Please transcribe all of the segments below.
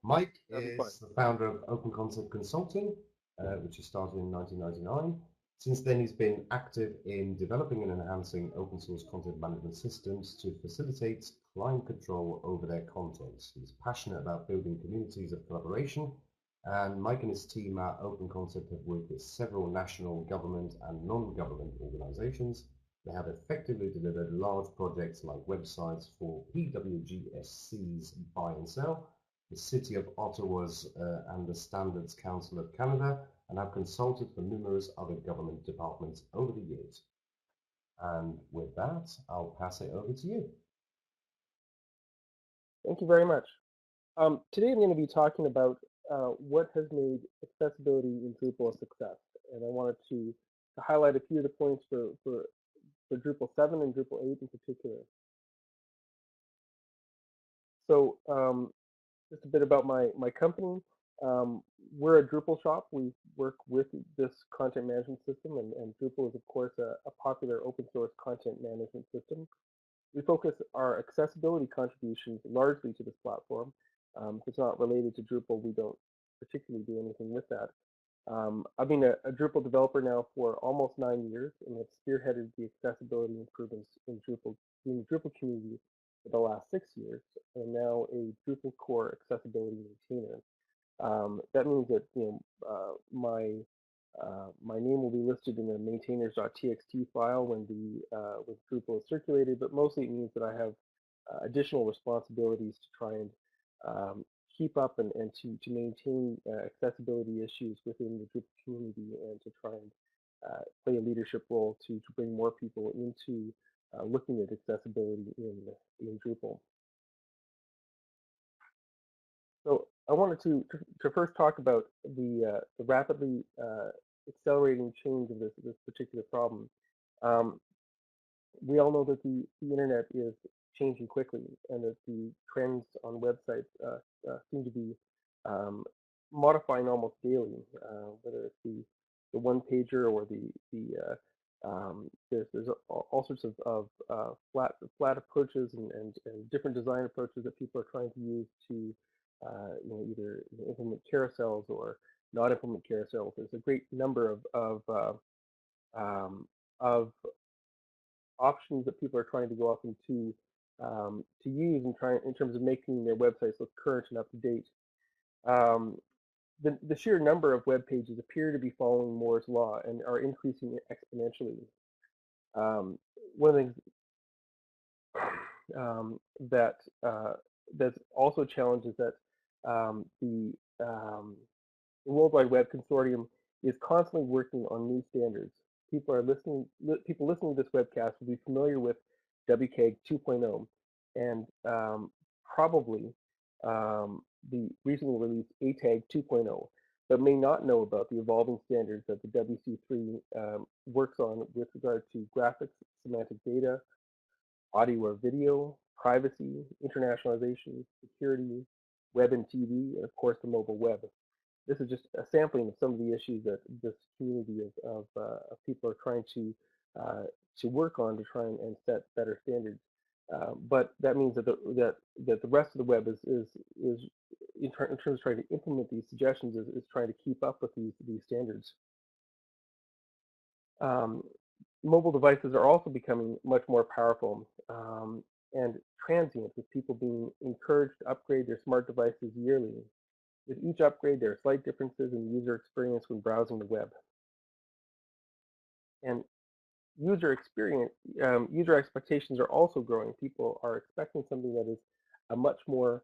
Mike That'd be fun. is the founder of Open Concept Consulting, which he started in 1999. Since then, he's been active in developing and enhancing open source content management systems to facilitate client control over their content. He's passionate about building communities of collaboration, and Mike and his team at Open Concept have worked with several national government and non-government organizations. They have effectively delivered large projects like websites for PWGSC's Buy and Sell, the City of Ottawa's and the Standards Council of Canada, and have consulted for numerous other government departments over the years. And with that, I'll pass it over to you. Thank you very much. Today I'm going to be talking about what has made accessibility in Drupal a success. And I wanted to highlight a few of the points for Drupal 7 and Drupal 8 in particular. So just a bit about my company. We're a Drupal shop. We work with this content management system, and Drupal is, of course, a popular open source content management system. We focus our accessibility contributions largely to this platform. If it's not related to Drupal, we don't particularly do anything with that. I've been a Drupal developer now for almost 9 years and have spearheaded the accessibility improvements in the Drupal community for the last 6 years, and now a Drupal core accessibility maintainer. That means that my name will be listed in the maintainers.txt file when Drupal is circulated, but mostly it means that I have additional responsibilities to try and keep up and to maintain accessibility issues within the Drupal community, and to try and play a leadership role to bring more people into looking at accessibility in Drupal. So I wanted to first talk about the rapidly accelerating change of this particular problem. We all know that the internet is changing quickly, and that the trends on websites seem to be modifying almost daily, whether it's the one pager or there's all sorts of flat approaches and different design approaches that people are trying to use to either implement carousels or not implement carousels. There's a great number of options that people are trying to go off into to use in terms of making their websites look current and up to date. The sheer number of web pages appear to be following Moore's law and are increasing exponentially. One of the things that's also a challenge is that the World Wide Web Consortium is constantly working on new standards. People listening to this webcast will be familiar with WCAG 2.0 and probably the recently released ATAG 2.0, but may not know about the evolving standards that the WC3 works on with regard to graphics, semantic data, audio or video, privacy, internationalization, security, web and TV, and of course the mobile web. This is just a sampling of some of the issues that this community of people are trying to work on to try and set better standards. But that means that the rest of the web is in terms of trying to implement these suggestions is trying to keep up with these standards. Mobile devices are also becoming much more powerful and transient, with people being encouraged to upgrade their smart devices yearly. With each upgrade, there are slight differences in user experience when browsing the web. And user expectations are also growing. People are expecting something that is a much more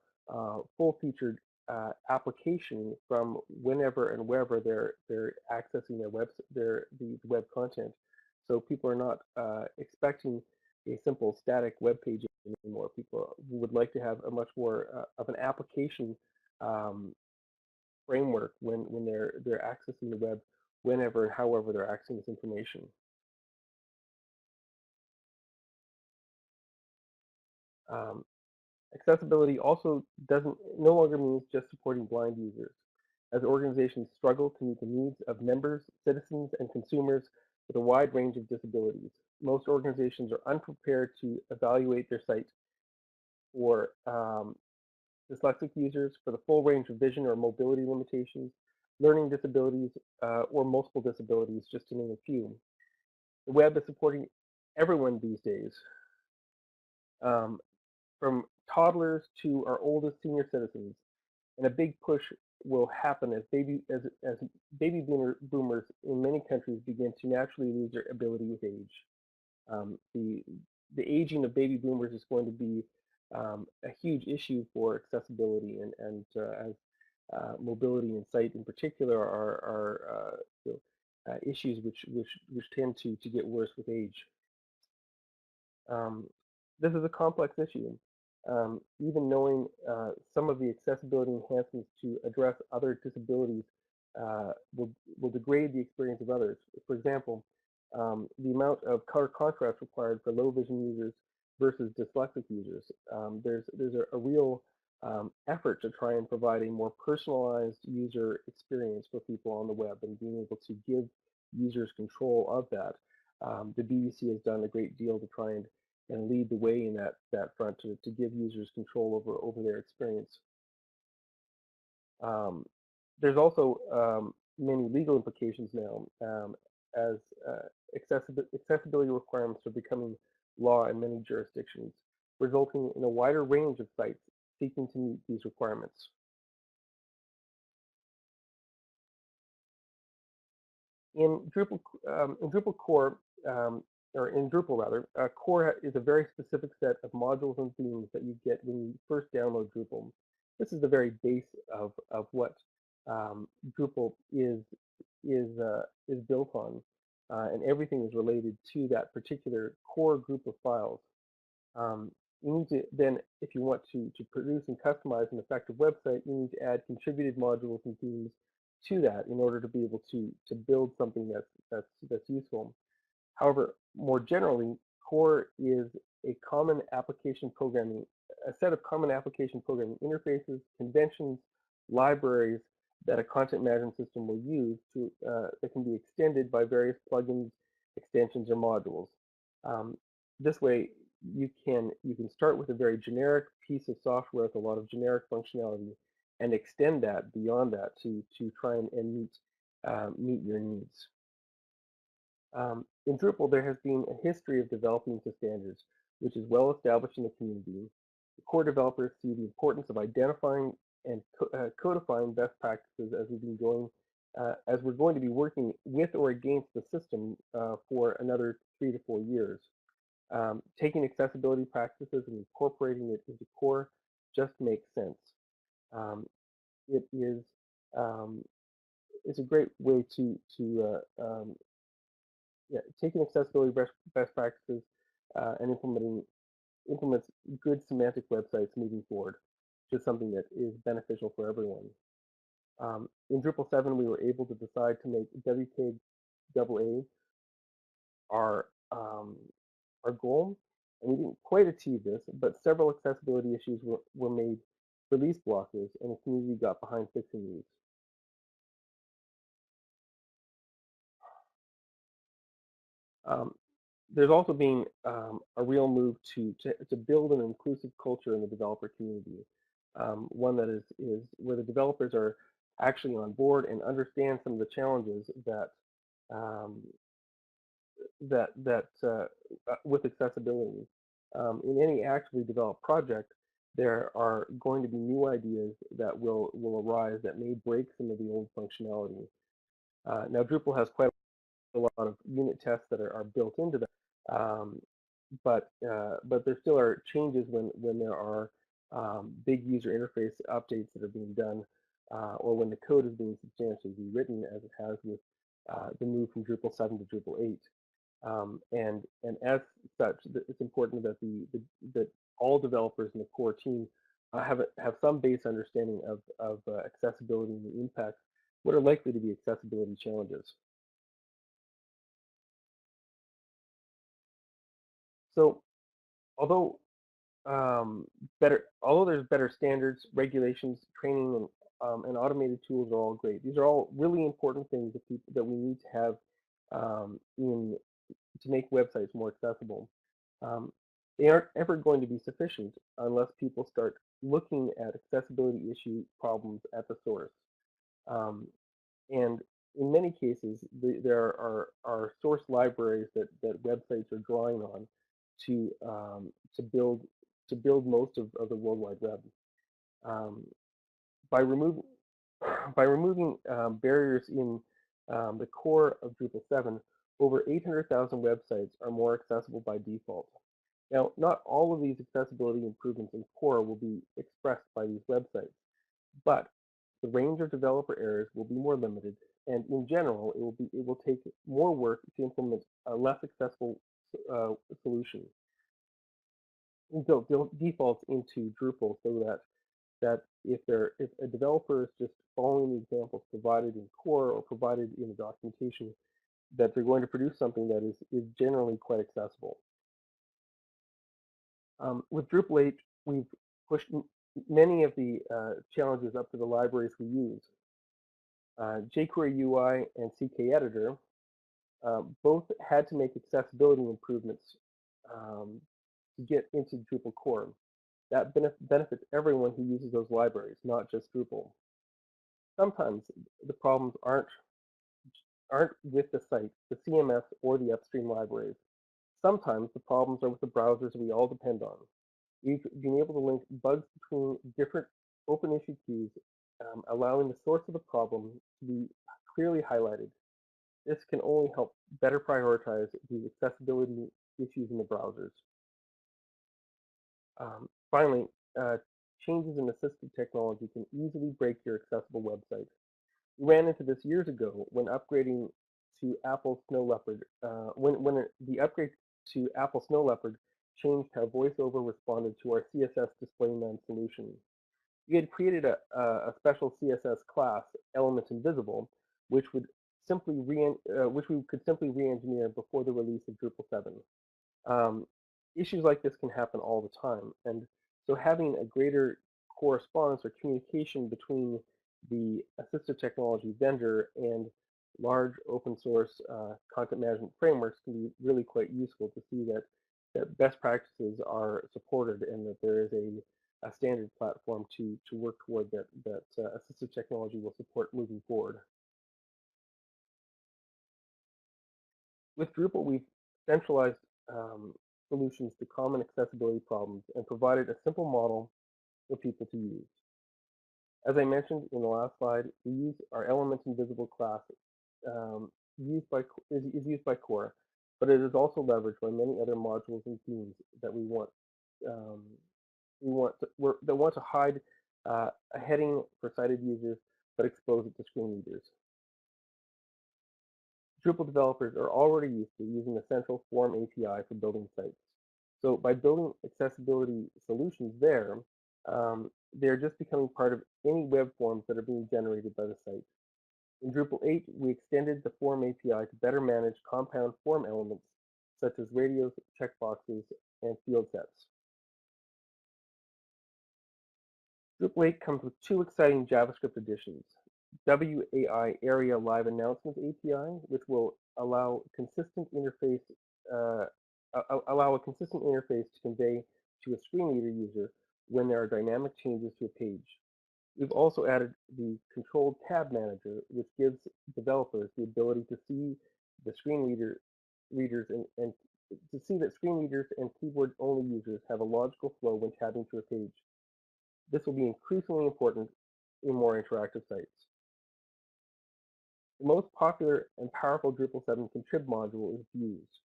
full-featured application from whenever and wherever they're accessing the web content. So people are not expecting a simple static web page anymore. People would like to have a much more of an application framework when they're accessing the web, whenever and however they're accessing this information. Accessibility also no longer means just supporting blind users, as organizations struggle to meet the needs of members, citizens, and consumers with a wide range of disabilities. Most organizations are unprepared to evaluate their site for dyslexic users for the full range of vision or mobility limitations, learning disabilities, or multiple disabilities, just to name a few. The web is supporting everyone these days, um, from toddlers to our oldest senior citizens, and a big push will happen as baby boomers in many countries begin to naturally lose their ability with age. The aging of baby boomers is going to be a huge issue for accessibility, and as mobility and sight in particular are issues which tend to get worse with age. Um, this is a complex issue. Even knowing some of the accessibility enhancements to address other disabilities will degrade the experience of others. For example, the amount of color contrast required for low vision users versus dyslexic users. There's a real effort to try and provide a more personalized user experience for people on the web and being able to give users control of that. The BBC has done a great deal to try and lead the way in that front to give users control over their experience. Um, there's also many legal implications now, as accessibility requirements are becoming law in many jurisdictions, resulting in a wider range of sites seeking to meet these requirements. In Drupal core, or in Drupal rather, core is a very specific set of modules and themes that you get when you first download Drupal. This is the very base of what Drupal is built on, and everything is related to that particular core group of files. You need to then, if you want to produce and customize an effective website, you need to add contributed modules and themes to that in order to be able to build something that's useful. However, more generally, core is a set of common application programming interfaces, conventions, libraries that a content management system will use that can be extended by various plugins, extensions, or modules. This way, you can start with a very generic piece of software with a lot of generic functionality and extend that beyond that to try and meet your needs. In Drupal, there has been a history of developing to standards, which is well established in the community. The core developers see the importance of identifying and codifying best practices as we're going to be working with or against the system for another 3 to 4 years. Taking accessibility practices and incorporating it into core just makes sense. It is it's a great way to taking accessibility best practices and implements good semantic websites moving forward, which is something that is beneficial for everyone. In Drupal 7, we were able to decide to make WCAG AA our goal, and we didn't quite achieve this, but several accessibility issues were made release blockers, and the community got behind fixing these. There's also been a real move to build an inclusive culture in the developer community, one that is where the developers are actually on board and understand some of the challenges that with accessibility. In any actively developed project, there are going to be new ideas that will arise that may break some of the old functionality. Now, Drupal has quite a lot of unit tests that are built into that, but there still are changes when there are big user interface updates that are being done, or when the code is being substantially rewritten, as it has with the move from Drupal 7 to Drupal 8. And as such, it's important that that all developers in the core team have some base understanding of accessibility and the impacts, what are likely to be accessibility challenges. So, although there's better standards, regulations, training, and automated tools are all great. These are all really important things that we need to have to make websites more accessible. They aren't ever going to be sufficient unless people start looking at accessibility issue problems at the source. And in many cases, there are source libraries that websites are drawing on to to build most of the World Wide Web. Um, by removing barriers in the core of Drupal 7, over 800,000 websites are more accessible by default. Now, not all of these accessibility improvements in core will be expressed by these websites, but the range of developer errors will be more limited, and in general, it will take more work to implement a less accessible solution. We built defaults into Drupal so that if a developer is just following the examples provided in core or provided in the documentation, that they're going to produce something that is generally quite accessible. With Drupal 8, we've pushed many of the challenges up to the libraries we use. jQuery UI and CK Editor both had to make accessibility improvements to get into Drupal core. That benefits everyone who uses those libraries, not just Drupal. Sometimes the problems aren't with the site, the CMS, or the upstream libraries. Sometimes the problems are with the browsers we all depend on. We've been able to link bugs between different open issue queues, allowing the source of the problem to be clearly highlighted. This can only help better prioritize the accessibility issues in the browsers. Finally, changes in assistive technology can easily break your accessible website. We ran into this years ago when upgrading to Apple Snow Leopard, when the upgrade to Apple Snow Leopard changed how VoiceOver responded to our CSS DisplayMan solution. We had created a special CSS class, Element Invisible, which we could simply re-engineer before the release of Drupal 7. Issues like this can happen all the time, and so having a greater correspondence or communication between the assistive technology vendor and large open source content management frameworks can be really quite useful to see that best practices are supported and that there is a standard platform to work toward that assistive technology will support moving forward. With Drupal, we've centralized solutions to common accessibility problems and provided a simple model for people to use. As I mentioned in the last slide, we use our Element Invisible class is used by core, but it is also leveraged by many other modules and themes that we want to hide a heading for sighted users, but expose it to screen readers. Drupal developers are already used to using the central form API for building sites. So by building accessibility solutions there, they're just becoming part of any web forms that are being generated by the site. In Drupal 8, we extended the form API to better manage compound form elements such as radios, checkboxes, and field sets. Drupal 8 comes with two exciting JavaScript additions. WAI Area Live Announcements API, which will allow a consistent interface to convey to a screen reader user when there are dynamic changes to a page. We've also added the Controlled Tab Manager, which gives developers the ability to see the screen readers and to see that screen readers and keyboard-only users have a logical flow when tabbing through a page. This will be increasingly important in more interactive sites. The most popular and powerful Drupal 7 contrib module is Views.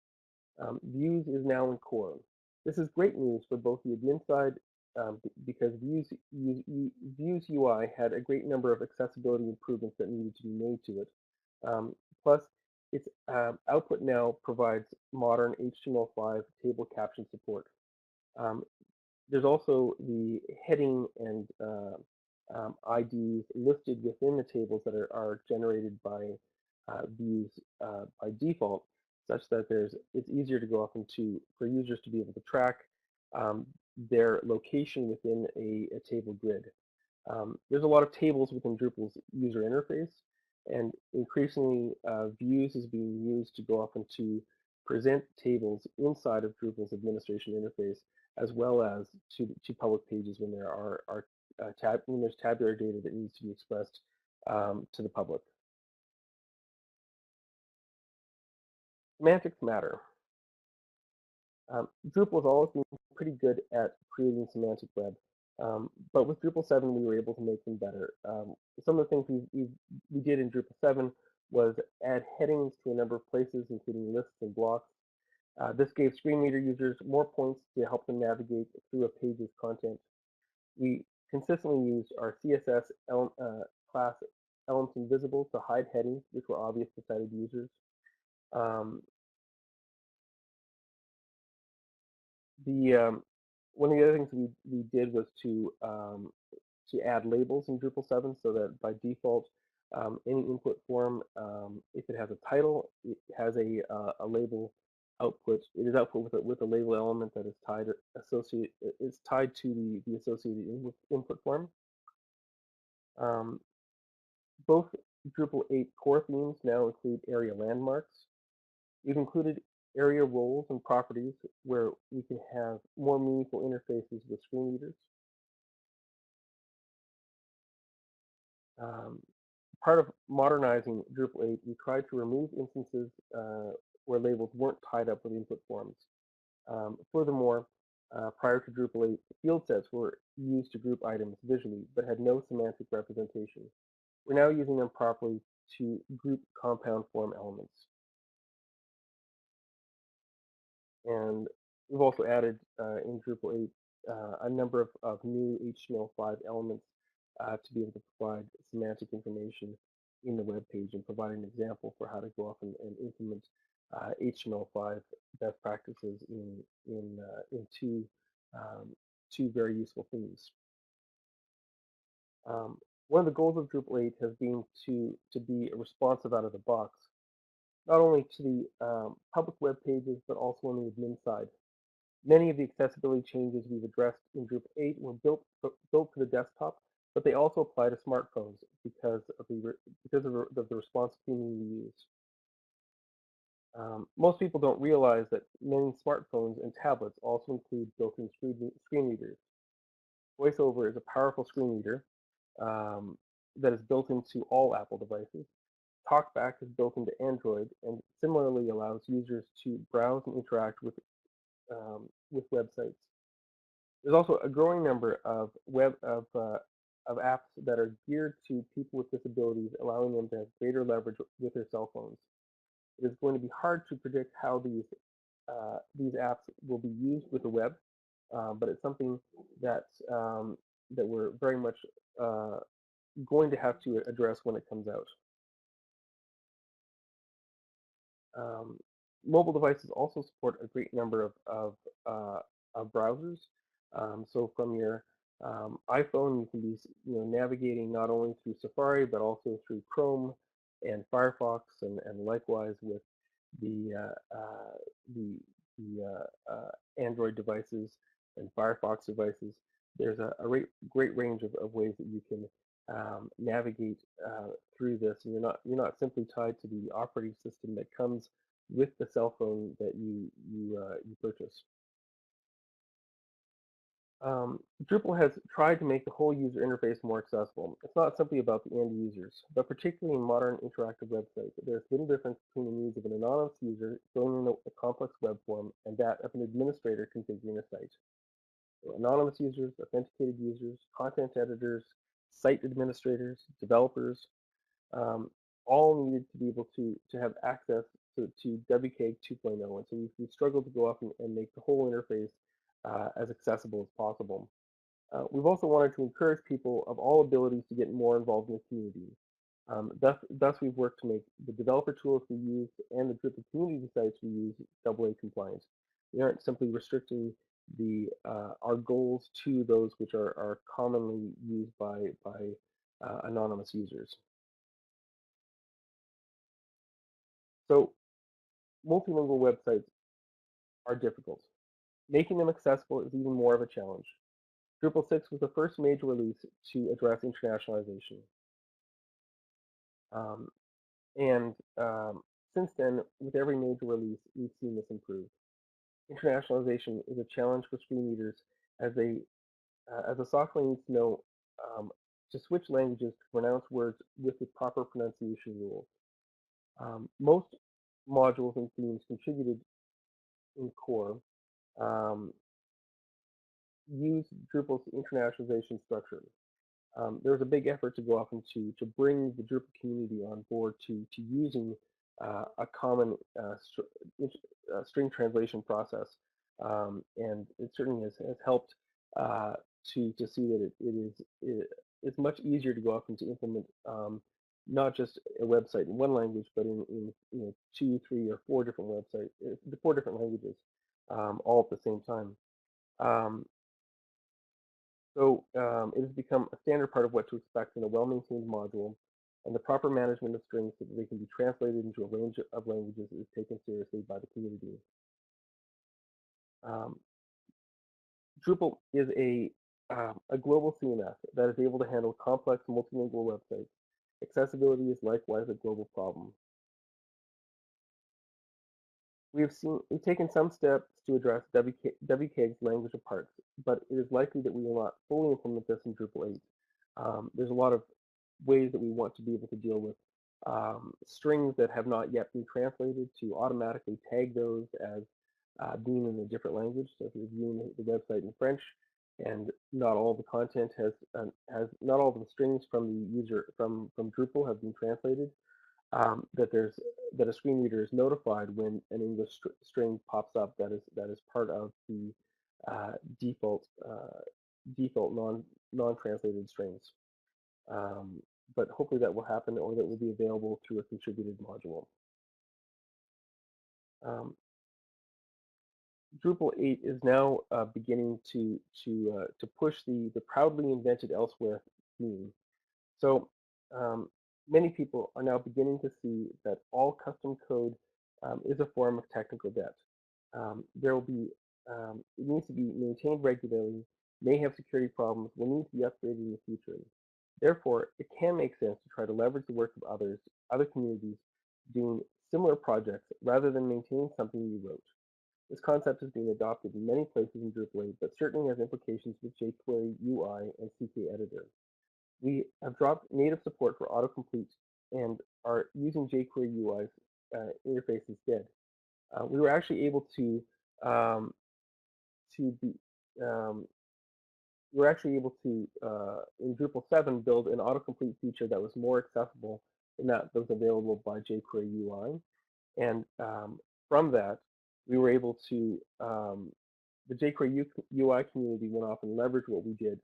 Views is now in core. This is great news for both the admin side because Views UI had a great number of accessibility improvements that needed to be made to it. Plus, its output now provides modern HTML5 table caption support. There's also the heading and IDs listed within the tables that are generated by Views by default, such that it's easier to go up for users to be able to track their location within a table grid. There's a lot of tables within Drupal's user interface, and increasingly Views is being used to go up and to present tables inside of Drupal's administration interface as well as to public pages when there when there's tabular data that needs to be expressed to the public. Semantics matter. Drupal has always been pretty good at creating semantic web, but with Drupal 7 we were able to make them better. Some of the things we did in Drupal 7 was add headings to a number of places, including lists and blocks. This gave screen reader users more points to help them navigate through a page's content. We consistently used our CSS class elements invisible to hide headings, which were obvious to sighted users. One of the other things we did was to add labels in Drupal 7 so that by default, any input form, if it has a title, it has a label output. It is output with a label element that is tied to the associated input form. Both Drupal 8 core themes now include area landmarks. We've included area roles and properties where we can have more meaningful interfaces with screen readers. Part of modernizing Drupal 8, we tried to remove instances where labels weren't tied up with input forms. Furthermore, prior to Drupal 8, field sets were used to group items visually, but had no semantic representation. We're now using them properly to group compound form elements. And we've also added in Drupal 8 a number of new HTML5 elements to be able to provide semantic information in the web page and provide an example for how to go off and implement HTML5 best practices in two very useful themes. One of the goals of Drupal 8 has been to be responsive out of the box, not only to the public web pages, but also on the admin side. Many of the accessibility changes we've addressed in Drupal 8 were built for the desktop, but they also apply to smartphones because of the responsive theming we use. Most people don't realize that many smartphones and tablets also include built-in screen readers. VoiceOver is a powerful screen reader that is built into all Apple devices. TalkBack is built into Android and similarly allows users to browse and interact with websites. There's also a growing number of apps that are geared to people with disabilities, allowing them to have greater leverage with their cell phones. It is going to be hard to predict how these apps will be used with the web, but it's something that we're very much going to have to address when it comes out. Mobile devices also support a great number of browsers. So from your iPhone, you can be navigating not only through Safari but also through Chrome and Firefox, and likewise with the Android devices and Firefox devices. There's a great range of ways that you can navigate through this, and you're not simply tied to the operating system that comes with the cell phone that you purchase. Drupal has tried to make the whole user interface more accessible. It's not simply about the end users, but particularly in modern interactive websites, there's little difference between the needs of an anonymous user filling in a complex web form and that of an administrator configuring a site. So anonymous users, authenticated users, content editors, site administrators, developers, all needed to be able to have access to WCAG 2.0. And so we've struggled to go off and make the whole interface as accessible as possible. We've also wanted to encourage people of all abilities to get more involved in the community. Thus, we've worked to make the developer tools we use and the Drupal community sites we use AA compliant. We aren't simply restricting our goals to those which are commonly used by anonymous users. So multilingual websites are difficult. Making them accessible is even more of a challenge. Drupal 6 was the first major release to address internationalization. Since then, with every major release, we've seen this improve. internationalization is a challenge for screen readers as as the software needs to know um, to switch languages to pronounce words with the proper pronunciation rules. Most modules and themes contributed in core um, use Drupal's internationalization structure. There was a big effort to go off and to bring the Drupal community on board to using a common string translation process, and it certainly has helped to see that it's much easier to go off and to implement not just a website in one language, but in two, three, or four different websites, the four different languages, all at the same time. Um, it has become a standard part of what to expect in a well-maintained module, and the proper management of strings so that they can be translated into a range of languages is taken seriously by the community. Um, Drupal is a global CMS that is able to handle complex multilingual websites. Accessibility is likewise a global problem. We've taken some steps to address WCAG's language of parts, but it is likely that we will not fully implement this in Drupal 8. There's a lot of ways that we want to be able to deal with strings that have not yet been translated to automatically tag those as being in a different language. So if you're viewing the website in French and not all the content has not all the strings from the user from Drupal have been translated, that a screen reader is notified when an English string pops up that is part of the default non-translated strings. But hopefully that will happen, or that will be available through a contributed module. Drupal 8 is now beginning to push the proudly invented elsewhere theme. So many people are now beginning to see that all custom code is a form of technical debt. There will be it needs to be maintained regularly, may have security problems, will need to be upgraded in the future. Therefore, it can make sense to try to leverage the work of other communities doing similar projects rather than maintaining something you wrote. This concept is being adopted in many places in Drupal 8, but certainly has implications with jQuery UI and CK Editor. We have dropped native support for autocomplete and are using jQuery UI's interface instead. We were actually able um, be we were actually able to in Drupal 7 build an autocomplete feature that was more accessible than that was available by jQuery UI, and from that we were able to the jQuery UI community went off and leveraged what we did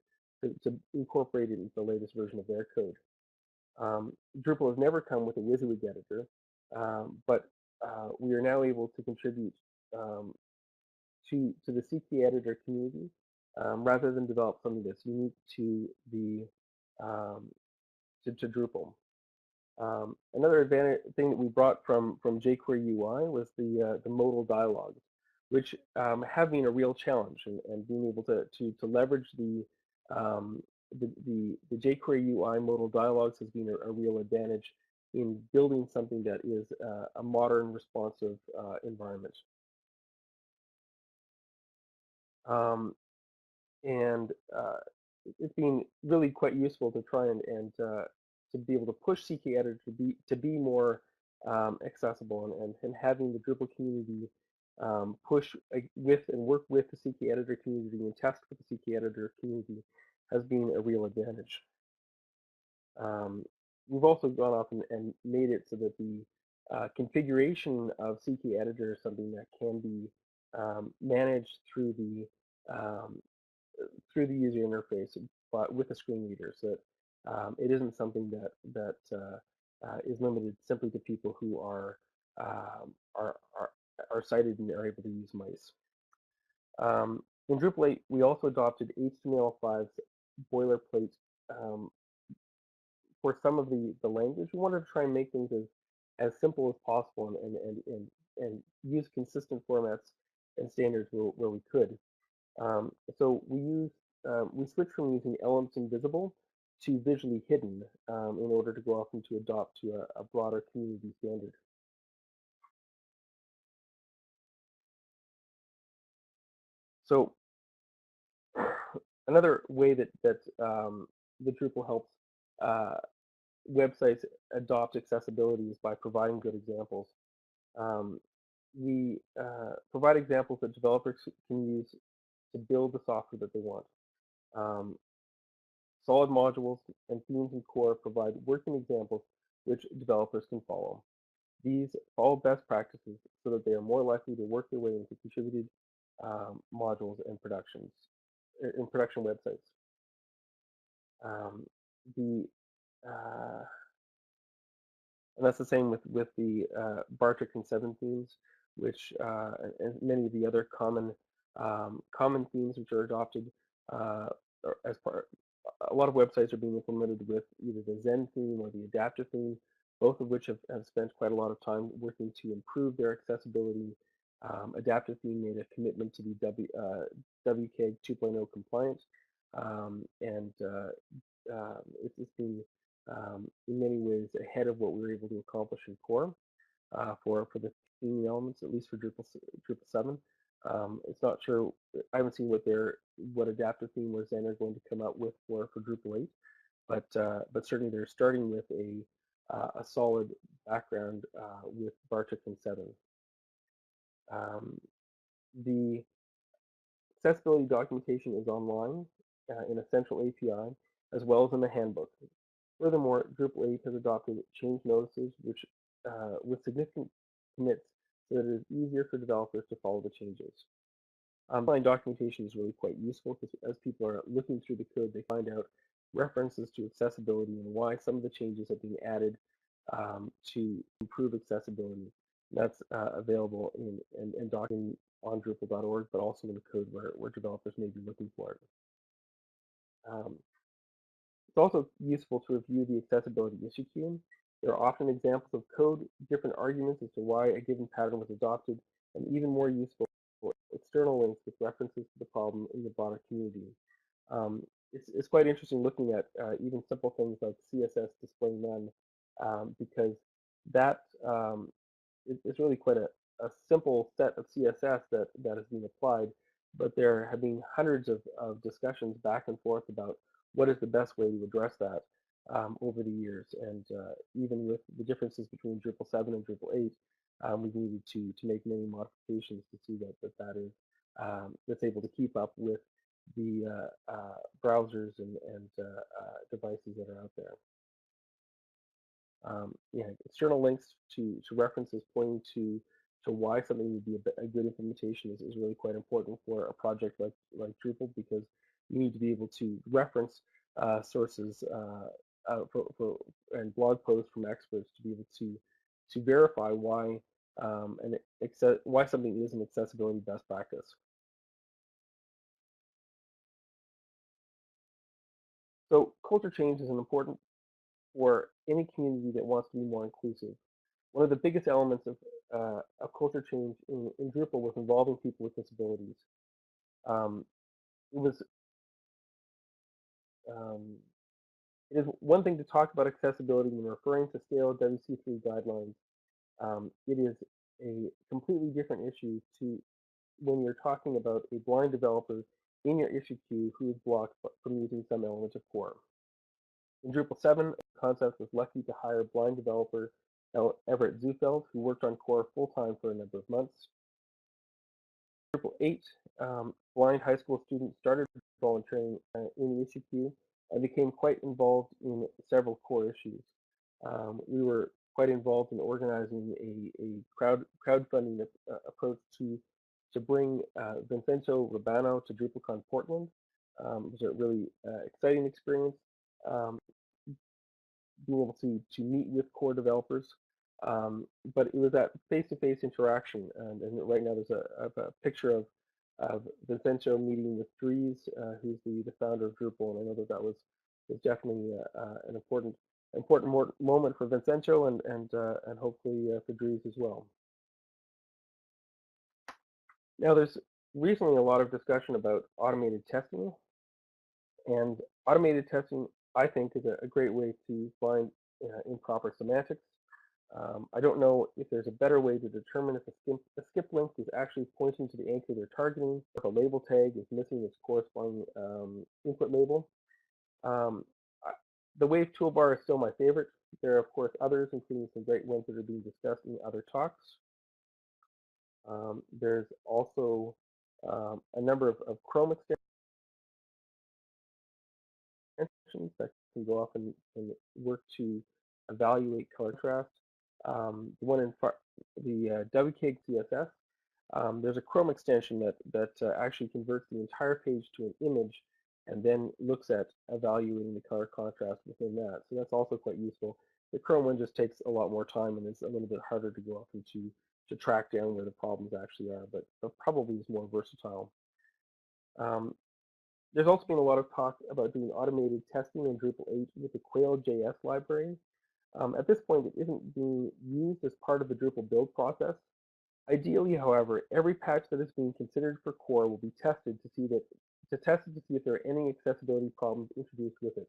to incorporate it into the latest version of their code. Drupal has never come with a WYSIWYG editor, but we are now able to contribute to the CK editor community rather than develop something that's unique to the to Drupal. Another thing that we brought from jQuery UI was the modal dialogues, which have been a real challenge, and being able to leverage um, the jQuery UI modal dialogues has been a real advantage in building something that is a modern, responsive environment. Um, and it's been really quite useful to try and to be able to push CK Editor to be more accessible, and having the Drupal community push with and work with the CK Editor community and test with the CK Editor community has been a real advantage. We've also gone off and made it so that the configuration of CK Editor is something that can be managed um, through the user interface, but with a screen reader, so that it isn't something that is limited simply to people who um, are, are are sighted and are able to use mice. In Drupal 8, we also adopted HTML5's boilerplate um, for some of the language. We wanted to try and make things as simple as possible, and use consistent formats and standards where we could. So we switched from using elements invisible to visually hidden in order to go off and to adopt to a broader community standard. So another way that the Drupal helps uh, websites adopt accessibility is by providing good examples. Um, we provide examples that developers can use to build the software that they want. Um, Solid modules and themes in core provide working examples which developers can follow. These follow best practices so that they are more likely to work their way into contributed modules and in production websites. The And that's the same with the Bartik and Seven themes, which and many of the other common themes which are adopted as part. A lot of websites are being implemented with either the Zen theme or the adaptive theme, both of which have spent quite a lot of time working to improve their accessibility. Adaptive theme made a commitment to be WCAG 2.0 compliant, and it's been in many ways ahead of what we were able to accomplish in core for the theming elements, at least for Drupal 7. It's not sure. I haven't seen what adaptive theme or Zen are going to come out with for Drupal 8, but certainly they're starting with a solid background with Bartik and 7. The accessibility documentation is online in a central API, as well as in the handbook. Furthermore, Drupal 8 has adopted change notices, which with significant commits, so that it is easier for developers to follow the changes. Online documentation is really quite useful because as people are looking through the code, they find out references to accessibility and why some of the changes have been added to improve accessibility. That's available in document on Drupal.org, but also in the code where developers may be looking for it. It's also useful to review the accessibility issue queue. There are often examples of code, different arguments as to why a given pattern was adopted, and even more useful, external links with references to the problem in the broader community. It's quite interesting looking at even simple things like CSS display none, because that it's really quite a simple set of CSS that is being applied, but there have been hundreds of discussions back and forth about what is the best way to address that over the years. And even with the differences between Drupal 7 and Drupal 8, we've needed to make many modifications to see that is that's able to keep up with the browsers and devices that are out there. External links to references pointing to why something would be a good implementation is really quite important for a project like Drupal, because you need to be able to reference sources and blog posts from experts to be able to verify why why something is an accessibility best practice. So culture change is important for any community that wants to be more inclusive. One of the biggest elements of culture change in Drupal was involving people with disabilities. Um, it was it is one thing to talk about accessibility when referring to stale WC3 guidelines. It is a completely different issue to when you're talking about a blind developer in your issue queue who is blocked from using some element of core. In Drupal 7, Concept was lucky to hire blind developer Everett Zufeld, who worked on core full-time for a number of months. Drupal 8, blind high school students started volunteering in the issue queue and became quite involved in several core issues. We were quite involved in organizing a crowdfunding approach to bring Vincenzo Rubano to DrupalCon Portland. It was a really exciting experience. Being able to meet with core developers, but it was that face-to-face interaction. And right now there's a picture of Vincenzo meeting with Dries, who's the founder of Drupal, and I know that was definitely an important moment for Vincenzo and hopefully for Dries as well. Now there's recently a lot of discussion about automated testing, and automated testing I think is a great way to find improper semantics. I don't know if there's a better way to determine if a skip link is actually pointing to the anchor they're targeting, or if a label tag is missing its corresponding input label. Um, the Wave toolbar is still my favorite. There are, of course, others, including some great ones that are being discussed in other talks. There's also a number of Chrome extensions that can go off and work to evaluate color contrast. The one in the WCAG CSS, there's a Chrome extension that actually converts the entire page to an image and then looks at evaluating the color contrast within that. So that's also quite useful. The Chrome one just takes a lot more time and is a little bit harder to go off and to track down where the problems actually are, but probably is more versatile. There's also been a lot of talk about doing automated testing in Drupal 8 with the Quail.js library. At this point, it isn't being used as part of the Drupal build process. Ideally, however, every patch that is being considered for core will be tested to see if there are any accessibility problems introduced with it.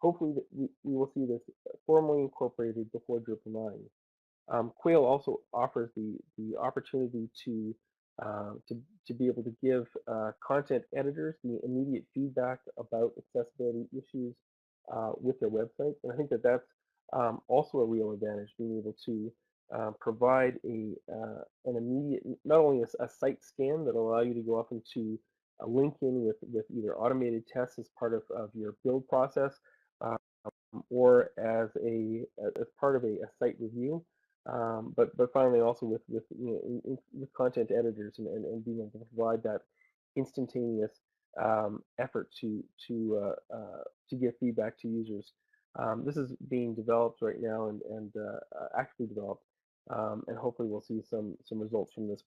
Hopefully, we will see this formally incorporated before Drupal 9. Quail also offers the opportunity to be able to give content editors the immediate feedback about accessibility issues with their website, and I think that that's also a real advantage, being able to provide an immediate, not only a site scan that will allow you to go off into a link in with either automated tests as part of your build process, or as part of a site review, but finally also with content editors and being able to provide that instantaneous effort to give feedback to users. This is being developed right now and actively developed, and hopefully we'll see some results from this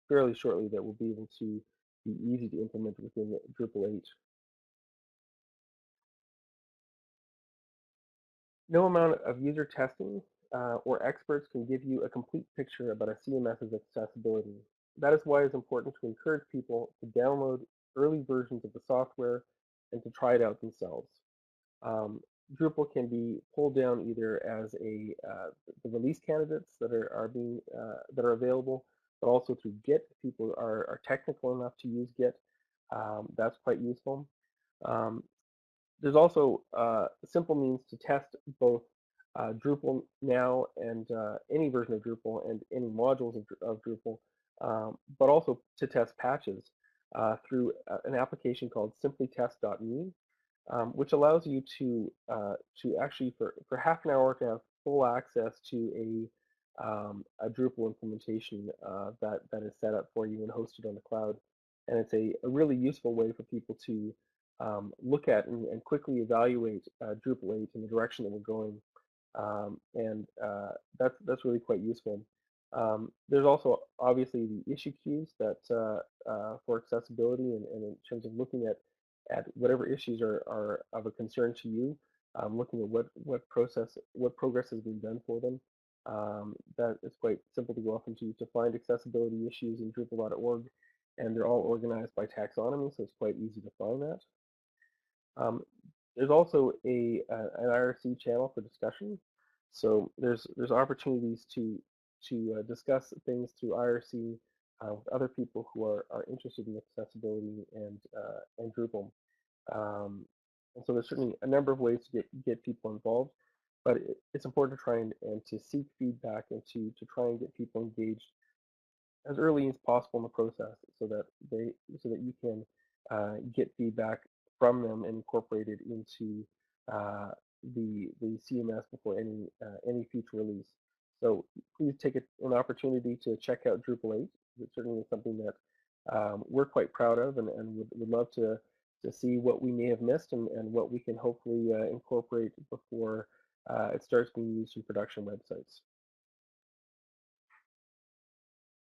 fairly shortly that will be able to be easy to implement within Drupal 8. No amount of user testing or experts can give you a complete picture about a CMS's accessibility. That is why it's important to encourage people to download early versions of the software and to try it out themselves. Drupal can be pulled down either as the release candidates that are available, but also through Git. People are technical enough to use Git. That's quite useful. There's also simple means to test both Drupal now and any version of Drupal and any modules of Drupal, but also to test patches through an application called simplytest.me, which allows you to actually for half an hour to have full access to a Drupal implementation that is set up for you and hosted on the cloud. And it's a really useful way for people to look at and quickly evaluate Drupal 8 in the direction that we're going, and that's really quite useful. There's also obviously the issue queues that for accessibility and in terms of looking at whatever issues are of a concern to you, looking at what progress has been done for them. That is quite simple to go off into to find accessibility issues in Drupal.org, and they're all organized by taxonomy, so it's quite easy to find that. There's also an IRC channel for discussion, so there's opportunities to discuss things through IRC with other people who are interested in accessibility and Drupal. And so there's certainly a number of ways to get people involved, but it's important to try and to seek feedback and to try and get people engaged as early as possible in the process, so that you can get feedback from them and incorporate it into the CMS before any future release. So please take an opportunity to check out Drupal 8. It certainly is something that we're quite proud of, and would love to see what we may have missed and what we can hopefully incorporate before it starts being used in production websites.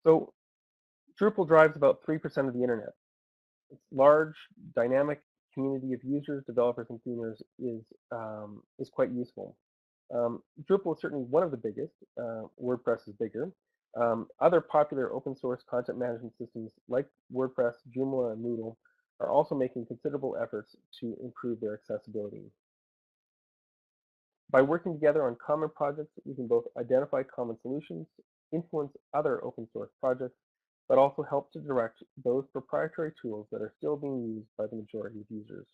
So Drupal drives about 3% of the internet. Its large, dynamic community of users, developers, and themes is quite useful. Drupal is certainly one of the biggest. WordPress is bigger. Other popular open source content management systems like WordPress, Joomla, and Moodle are also making considerable efforts to improve their accessibility. By working together on common projects, we can both identify common solutions, influence other open source projects, but also help to direct those proprietary tools that are still being used by the majority of users.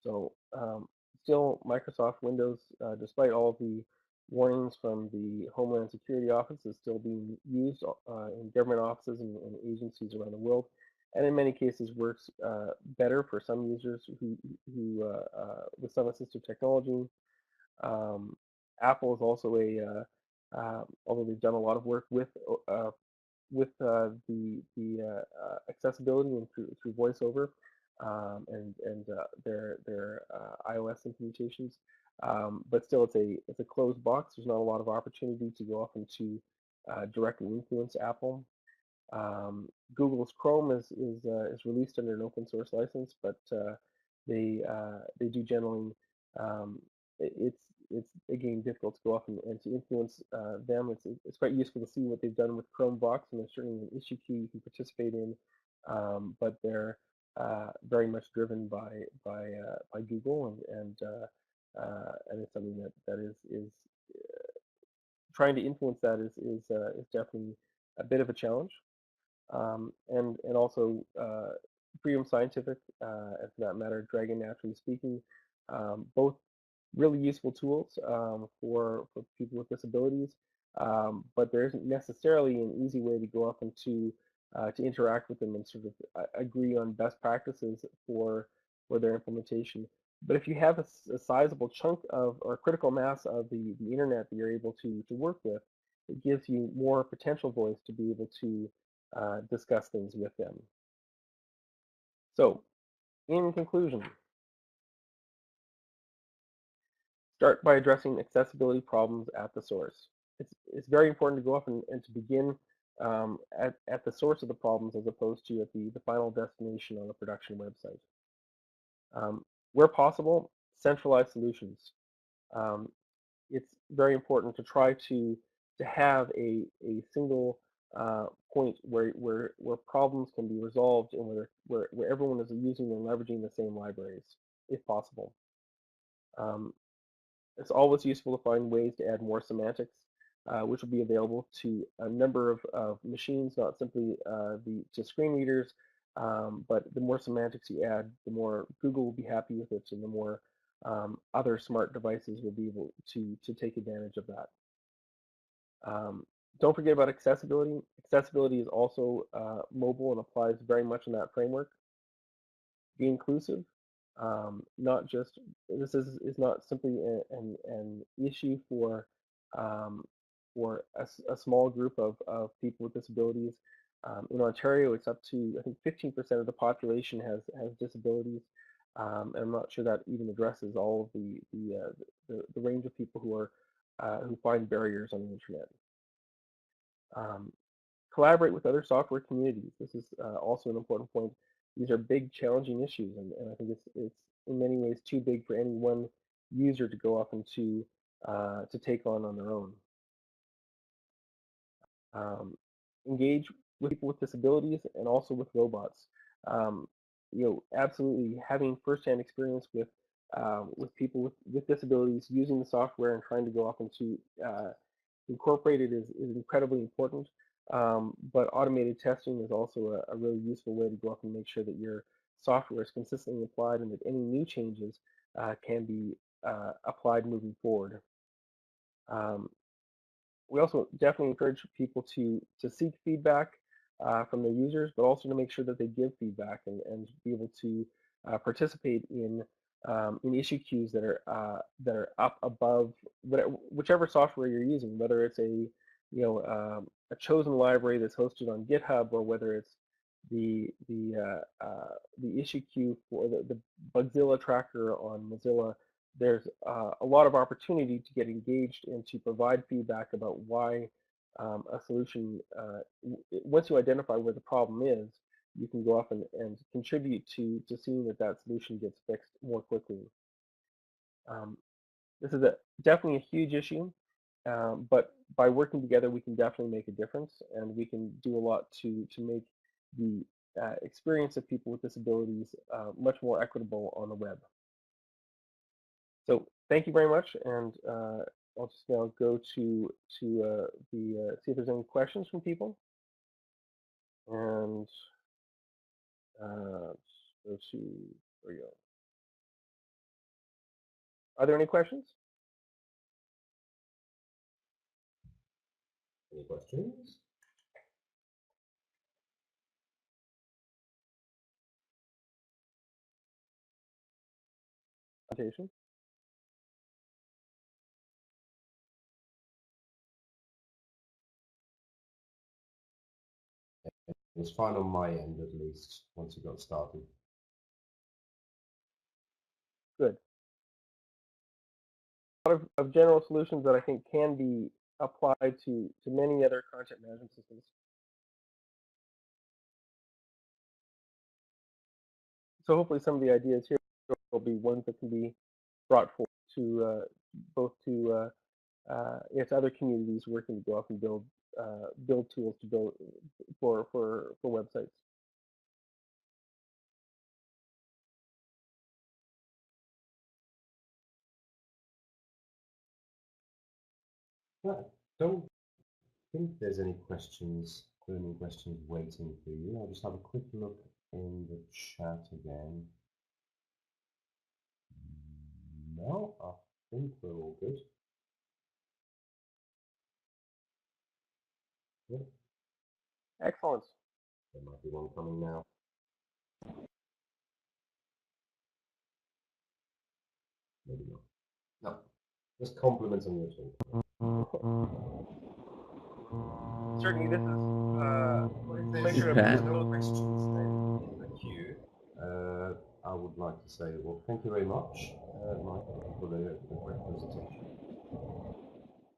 So still Microsoft Windows, despite all of the warnings from the Homeland Security Office, is still being used in government offices and agencies around the world, and in many cases works better for some users who with some assistive technology. Apple is also although they've done a lot of work with the accessibility and through VoiceOver and their iOS implementations. But still, it's a closed box. There's not a lot of opportunity to go off and to directly influence Apple. Google's Chrome is released under an open source license, but they do generally it's again difficult to go off and to influence them. It's quite useful to see what they've done with Chromebox, and there's certainly an issue queue you can participate in, but they're very much driven by Google, and it's something that is trying to influence that is definitely a bit of a challenge. And also Freedom Scientific, and for that matter, Dragon Naturally Speaking, both really useful tools for people with disabilities, but there isn't necessarily an easy way to go up and to interact with them and sort of agree on best practices for their implementation. But if you have a sizable chunk of or critical mass of the internet that you're able to work with, it gives you more potential voice to be able to discuss things with them. So, in conclusion, start by addressing accessibility problems at the source. It's very important to go up and to begin at the source of the problems as opposed to at the final destination on a production website. Where possible, centralized solutions. It's very important to try to have a single point where problems can be resolved and where everyone is using and leveraging the same libraries, if possible. It's always useful to find ways to add more semantics, which will be available to a number of machines, not simply to screen readers, but the more semantics you add, the more Google will be happy with it, and the more other smart devices will be able to take advantage of that. Don't forget about accessibility. Accessibility is also mobile and applies very much in that framework. Be inclusive. Not just this is not simply an issue for a small group of people with disabilities. In Ontario, it's up to I think 15% of the population has disabilities, and I'm not sure that even addresses all of the range of people who find barriers on the internet. Collaborate with other software communities. This is also an important point. These are big, challenging issues, and I think it's in many ways too big for any one user to go off and to take on their own. Engage with people with disabilities and also with robots. Absolutely having firsthand experience with people with disabilities using the software and trying to go off and to incorporate it is incredibly important. But automated testing is also a really useful way to go off and make sure that your software is consistently applied and that any new changes can be applied moving forward. We also definitely encourage people to seek feedback from their users, but also to make sure that they give feedback and be able to participate in issue queues that are up above whichever software you're using, whether it's a chosen library that's hosted on GitHub or whether it's the issue queue for the Bugzilla tracker on Mozilla. There's a lot of opportunity to get engaged and to provide feedback about why a solution, once you identify where the problem is, you can go off and contribute to seeing that solution gets fixed more quickly. This is definitely a huge issue, but by working together, we can definitely make a difference, and we can do a lot to make the experience of people with disabilities much more equitable on the web. So thank you very much, and I'll just now go to see if there's any questions from people, and go to there we go. Are there any questions? Any questions? Presentation. It was fine on my end, at least, once you got started. Good. A lot of general solutions that I think can be applied to many other content management systems. So hopefully some of the ideas here will be ones that can be brought forward to both to other communities working to go off and build tools to build for websites. I don't think there's any burning questions waiting for you. I'll just have a quick look in the chat again. No, I think we're all good. Yeah. Excellent. There might be one coming now. Maybe not. No, just compliments on your talk. Certainly, this is. Make sure there's no questions in the queue. I would like to say, well, thank you very much, Michael, for the great presentation.